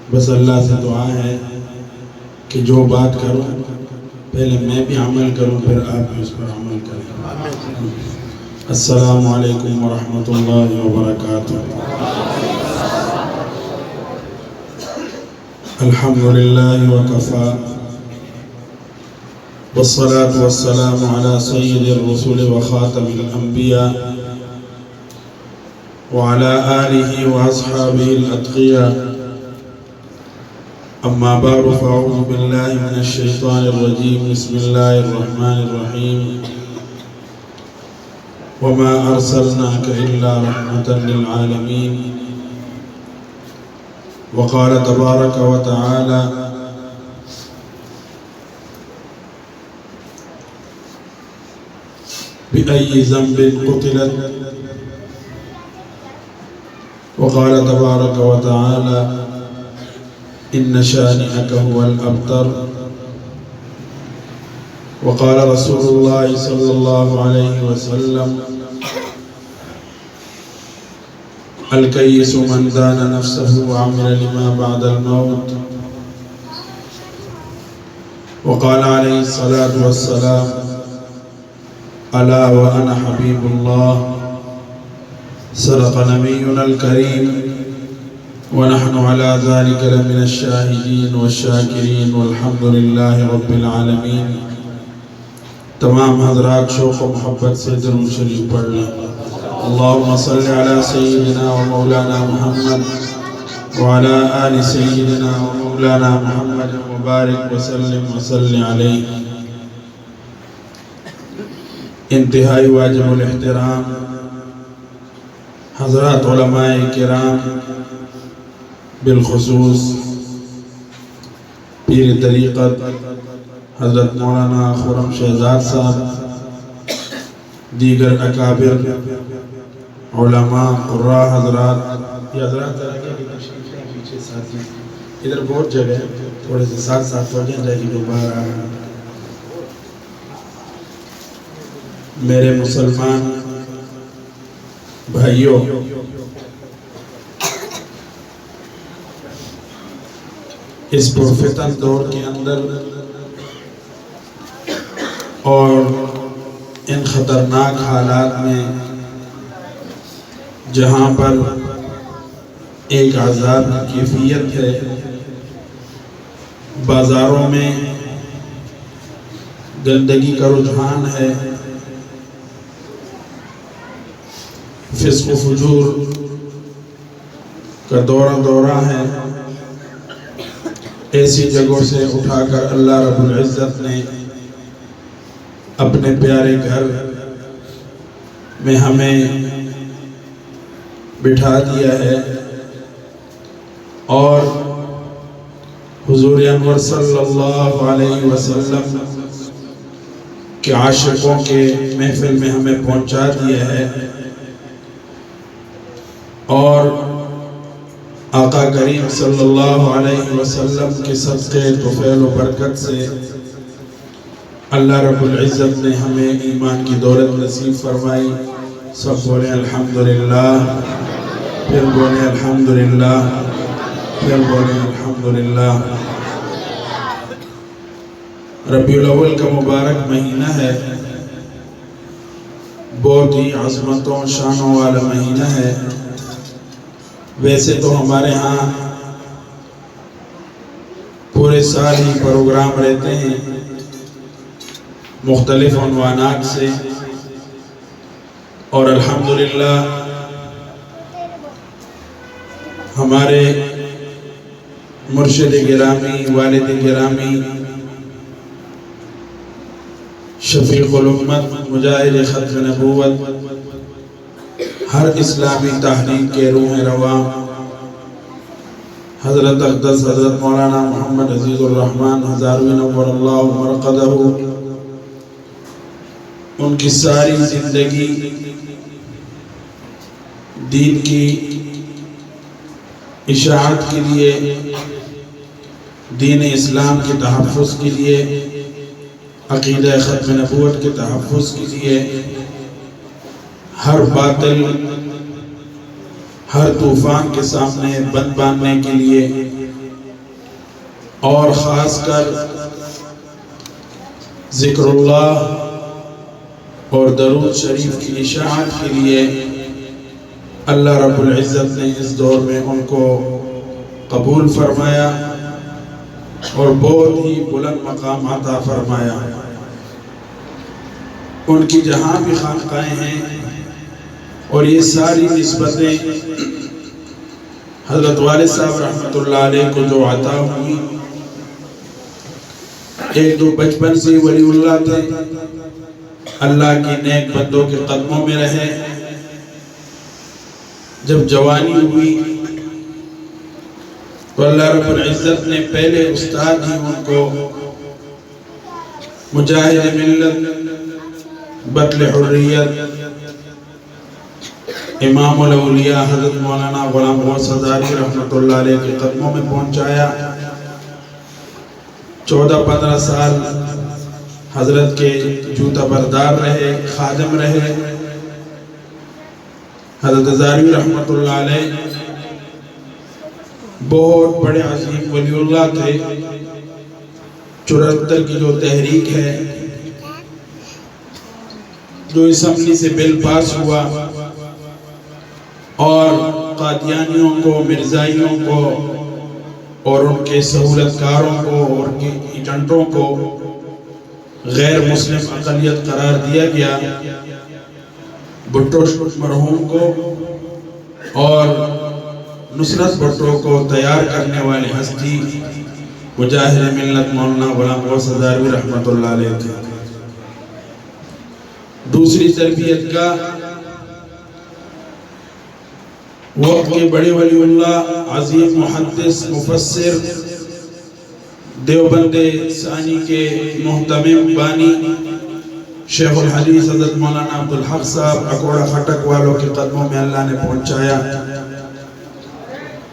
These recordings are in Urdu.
بس اللہ سے دعا ہے کہ جو بات کروں پہلے میں بھی عمل کروں پھر آپ بھی اس پر عمل کریں۔ السلام علیکم ورحمۃ اللہ وبرکاتہ۔ الحمد للہ وکفا والصلاة والسلام على سید الرسل وخاتم الانبیاء وعلى آلہ واصحابہ الاتقیاء، اما بعد فاعوذ باللہ من الشیطان الرجیم، بسم اللہ الرحمن الرحیم، وما ارسلناک الا رحمة للعالمین، وقال تبارک وتعالی بأي ذنب قتلت، وقال تبارك وتعالى إن شانئك هو الأبتر، وقال رسول الله صلى الله عليه وسلم الكيس من دان نفسه وعمل لما بعد الموت، وقال عليه الصلاة والسلام ألا وأنا حبيب الله، صدق نبينا الكريم، ونحن على ذلك لمن الشاهدين والشاكرين، والحمد لله رب العالمين۔ تمام حضرات شوق و محبت سے درود شریف پڑھ لیں۔ اللهم صل على سيدنا ومولانا محمد وعلى آل سيدنا ومولانا محمد وبارك وسلم وصل عليه۔ انتہائی واجب الاحترام حضرات علماء کرام، بالخصوص پیر طریقت حضرت مولانا خرم شہزاد صاحب، دیگر اکابر علماء قراء حضرات، یہ حضرات ذرا کیا کہ تشریف ہیں پیچھے ساتھ ہیں، ادھر بہت جگہ ہے، تھوڑے سے ساتھ ہو جائیں جائے گی جو باہر آ رہا ہے۔ میرے مسلمان بھائیوں، اس پرفتن دور کے اندر اور ان خطرناک حالات میں جہاں پر ایک عذاب کی کیفیت ہے، بازاروں میں گندگی کا رجحان ہے، فسق و فجور کا دورہ ہے، ایسی جگہوں سے اٹھا کر اللہ رب العزت نے اپنے پیارے گھر میں ہمیں بٹھا دیا ہے، اور حضور انور صلی اللہ علیہ وسلم کے عاشقوں کے محفل میں ہمیں پہنچا دیا ہے، اور آقا کریم صلی اللہ علیہ وسلم کے صدقے طفیل و برکت سے اللہ رب العزت نے ہمیں ایمان کی دولت نصیب فرمائی۔ سب بولیں الحمدللہ، پھر بولیں الحمدللہ، پھر بولیں الحمدللہ۔ ربیع الاول کا مبارک مہینہ ہے، بہت ہی عظمتوں شانوں والا مہینہ ہے۔ ویسے تو ہمارے ہاں پورے سال ہی پروگرام رہتے ہیں مختلف عنوانات سے، اور الحمدللہ ہمارے مرشد گرامی، والد گرامی، شفیق الامت، مجاہد ختم نبوت، ہر اسلامی تحریک کے روح رواں حضرت اقدس حضرت مولانا محمد عزیز الرحمن ہزاروی نور اللہ مرقدہ، ان کی ساری زندگی دین کی اشاعت کے لیے، دین اسلام کے تحفظ کے لیے، عقیدہ ختم نبوت کے تحفظ کے لیے، ہر باطل ہر طوفان کے سامنے بند باندھنے کے لیے اور خاص کر ذکر اللہ اور درود شریف کی اشاعت کے لیے اللہ رب العزت نے اس دور میں ان کو قبول فرمایا اور بہت ہی بلند مقام عطا فرمایا۔ ان کی جہاں بھی خانقاہیں ہیں اور یہ ساری نسبتیں حضرت والد صاحب رحمۃ اللہ علیہ کو جو عطا ہوئی، ایک دو بچپن سے ولی اللہ تھے، اللہ کی نیک بندوں کے قدموں میں رہے۔ جب جوانی ہوئی تو اللہ رب العزت نے پہلے استاد ہی ان کو مجاہد ملت بطل حریت امام الاولیاء حضرت مولانا غلام غوث ہزاری رحمۃ اللہ علیہ کے قدموں میں پہنچایا۔ 14-15 سال حضرت کے جوتا بردار رہے، خادم رہے۔ حضرت ہزاری رحمۃ اللہ علیہ بہت بڑے عظیم ولی اللہ تھے۔ 74 کی جو تحریک ہے، جو اسمبلی سے بل پاس ہوا اور قادیانیوں کو، مرزائیوں کو اور ان کے سہولت کاروں کو اور ان کے ایجنٹوں کو غیر مسلم اقلیت قرار دیا گیا، بھٹو مرحوم کو اور نصرت بھٹو کو تیار کرنے والے ہستی مجاہد ملت مولانا غلام غوث ہزاری رحمۃ اللہ علیہ تھے۔ دوسری تربیت کا وقت کے بڑے ولی اللہ، عظیم محدث، مفسر، دیوبند ثانی کے محتمم بانی شیخ الحدیث حضرت مولانا عبدالحق صاحب اکوڑا خٹک والوں کے قدموں میں اللہ نے پہنچایا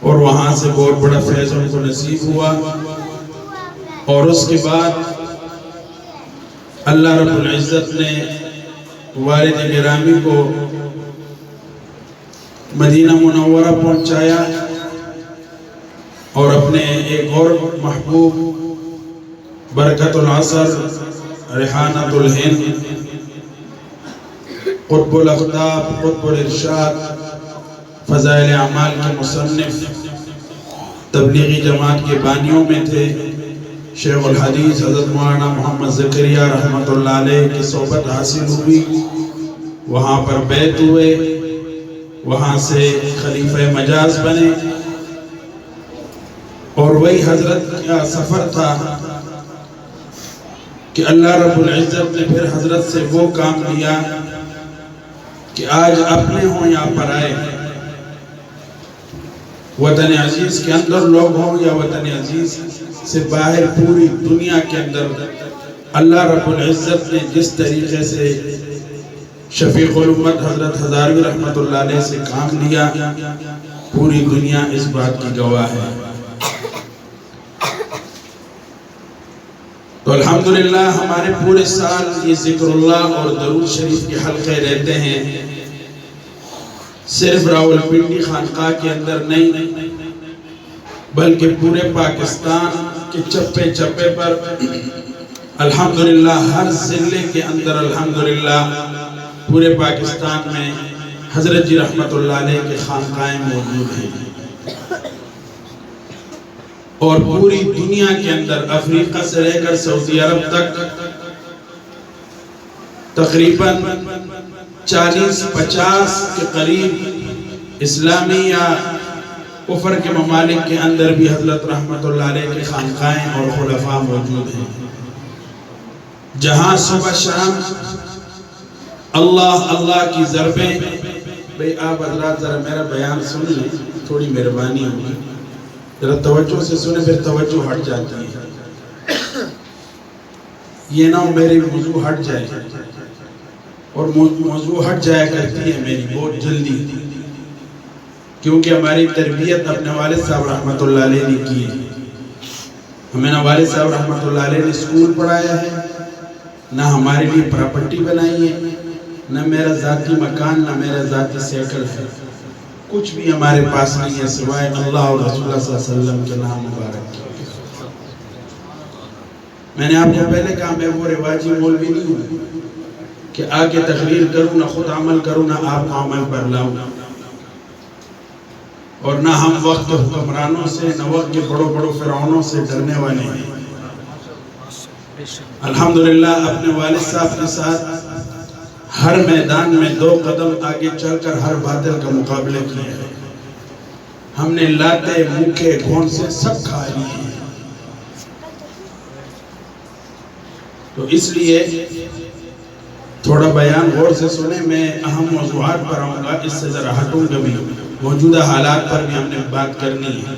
اور وہاں سے بہت بڑا فیض ان کو نصیب ہوا۔ اور اس کے بعد اللہ رب العزت نے والد گرامی کو مدینہ منورہ پہنچایا اور اپنے ایک اور محبوب برکت العصر، ریحانۃ الہند، قطب الاقطاب، قطب الارشاد، فضائل اعمال کے مصنف، تبلیغی جماعت کے بانیوں میں تھے، شیخ الحدیث حضرت مولانا محمد زکریا رحمۃ اللہ علیہ کی صحبت حاصل ہوئی، وہاں پر بیعت ہوئے، وہاں سے خلیفہ مجاز بنے۔ اور وہی حضرت کا سفر تھا کہ اللہ رب العزت نے پھر حضرت سے وہ کام لیا کہ آج اپنے ہوں یا پرائے، وطن عزیز کے اندر لوگ ہوں یا وطن عزیز سے باہر، پوری دنیا کے اندر اللہ رب العزت نے جس طریقے سے شفیق الامت حضرت ہزاری رحمۃ اللہ علیہ سے کام لیا، پوری دنیا اس بات کی گواہ ہے۔ تو الحمدللہ ہمارے پورے سال یہ ذکر اللہ اور درود شریف کے حلقے رہتے ہیں، صرف راولپنڈی خانقاہ کے اندر نہیں بلکہ پورے پاکستان کے چپے چپے پر الحمدللہ، ہر ضلع کے اندر الحمدللہ پورے پاکستان میں حضرت جی رحمت اللہ علیہ کے خانقاہیں موجود ہیں، اور پوری دنیا کے اندر افریقہ سے لے کر سعودی عرب تک تقریباً 40-50 کے قریب اسلامی یا کفر کے ممالک کے اندر بھی حضرت رحمت اللہ علیہ کے خانقاہیں اور خلفاء موجود ہیں، جہاں صبح شام اللہ اللہ کی ضربیں۔ بھئی آپ حضرات ذرا میرا بیان سن لیں، تھوڑی مہربانی ہوگی، ذرا توجہ سے سنیں، پھر توجہ ہٹ جاتی ہے، یہ نہ ہو میری موضوع ہٹ جائے، اور موضوع ہٹ جایا کرتی ہے میری بہت جلدی، کیونکہ ہماری تربیت اپنے والد صاحب رحمت اللہ علیہ نے کی ہے۔ ہمیں نہ والد صاحب رحمت اللہ علیہ نے اسکول پڑھایا ہے، نہ ہمارے لیے پراپرٹی بنائی ہے، نہ میرا ذاتی مکان، نہ میرا ذاتی سیکل ہے۔ کچھ بھی ہمارے پاس نہیں ہے سوائے اللہ اور رسول اللہ صلی اللہ علیہ وسلم کے نام مبارک کی۔ میں نے آپ کو پہلے کہا میں وہ رواجی مولوی نہیں ہوں کہ آگے تقریر کروں نہ خود عمل کروں نہ آپ کو عمل پر لاؤں، اور نہ ہم وقت حکمرانوں سے نہ وقت کے بڑوں بڑوں فرعونوں سے ڈرنے والے ہیں۔ الحمدللہ اپنے والد صاحب کے ساتھ ہر میدان میں 2 قدم آگے چل کر ہر باطل کا مقابلہ کیا ہے۔ ہم نے لاتے موکے گھونسے سب کھا لیے ہیں۔ تو اس لیے تھوڑا بیان غور سے سنیں، میں اہم موضوعات پر آؤں گا، اس سے ذرا ہٹوں گا بھی، موجودہ حالات پر بھی ہم نے بات کرنی ہے۔